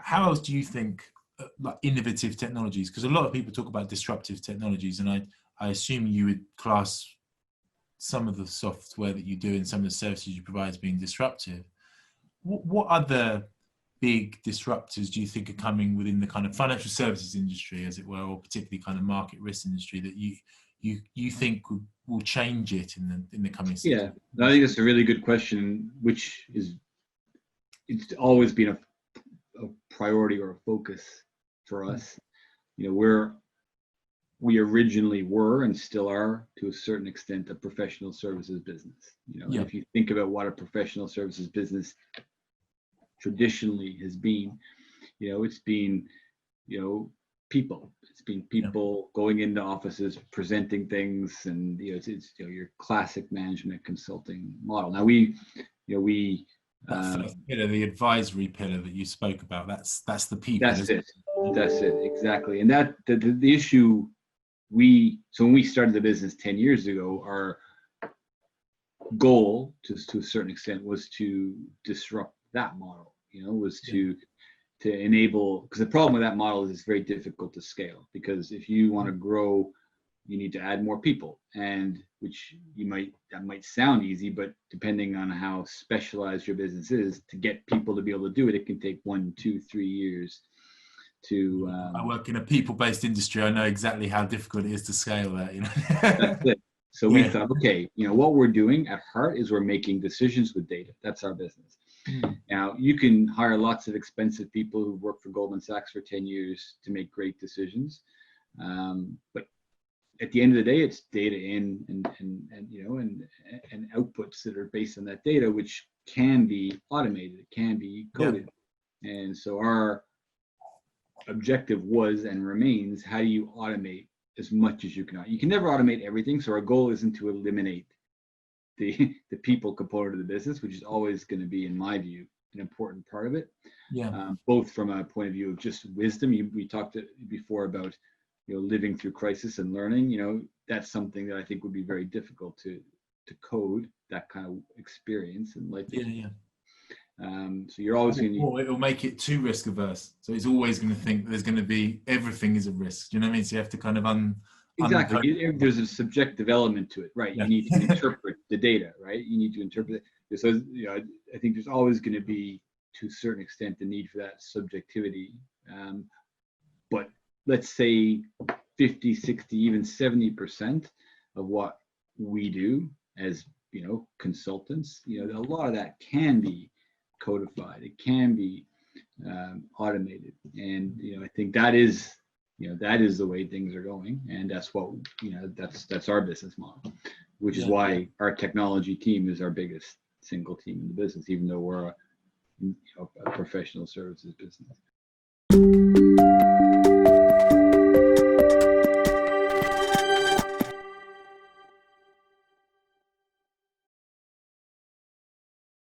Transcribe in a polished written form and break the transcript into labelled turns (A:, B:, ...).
A: how else do you think like innovative technologies? Because a lot of people talk about disruptive technologies, and I assume you would class some of the software that you do and some of the services you provide as being disruptive. What other big disruptors do you think are coming within the kind of financial services industry, as it were, or particularly kind of market risk industry that you think will change it in the coming 6
B: Yeah, I think that's a really good question, which is, it's always been a priority or a focus for us. You know, we originally were and still are, to a certain extent, a professional services business. You know, if you think about what a professional services business traditionally has been, you know, it's been, you know, people. It's been people going into offices, presenting things, and you know, it's you know, your classic management consulting model. Now the
A: advisory pillar that you spoke about, that's the people.
B: That's it, exactly. And that the issue so when we started the business 10 years ago, our goal, to a certain extent, was to disrupt that model. You know, was to enable, because the problem with that model is it's very difficult to scale, because if you want to grow, you need to add more people, and that might sound easy, but depending on how specialized your business is, to get people to be able to do it, it can take 1, 2, 3 years to
A: I work in a people-based industry. I know exactly how difficult it is to scale that, you know.
B: That's it. So we thought, okay, you know, what we're doing at heart is we're making decisions with data. That's our business. Now, you can hire lots of expensive people who work for Goldman Sachs for 10 years to make great decisions, but at the end of the day, it's data in and you know, and outputs that are based on that data, which can be automated, it can be coded. And so our objective was and remains, how do you automate as much as you can? You can never automate everything, so our goal isn't to eliminate the people component of the business, which is always going to be, in my view, an important part of it. Both from a point of view of just wisdom. We talked before about, you know, living through crisis and learning. You know, that's something that I think would be very difficult to code, that kind of experience in life. So you're always going to,
A: it'll make it too risk averse, so it's always going to think there's going to be, everything is a risk. Do you know what I mean? So you have to kind of
B: exactly. There's a subjective element to it, right? You need to interpret the data, right? You need to interpret it. So, you know, I think there's always going to be, to a certain extent, the need for that subjectivity. But let's say 50, 60, even 70% of what we do as, you know, consultants, you know, a lot of that can be codified. It can be automated, and you know, I think that is, you know, that is the way things are going, and that's what, you know, that's our business model, which is why our technology team is our biggest single team in the business, even though we're a professional services business.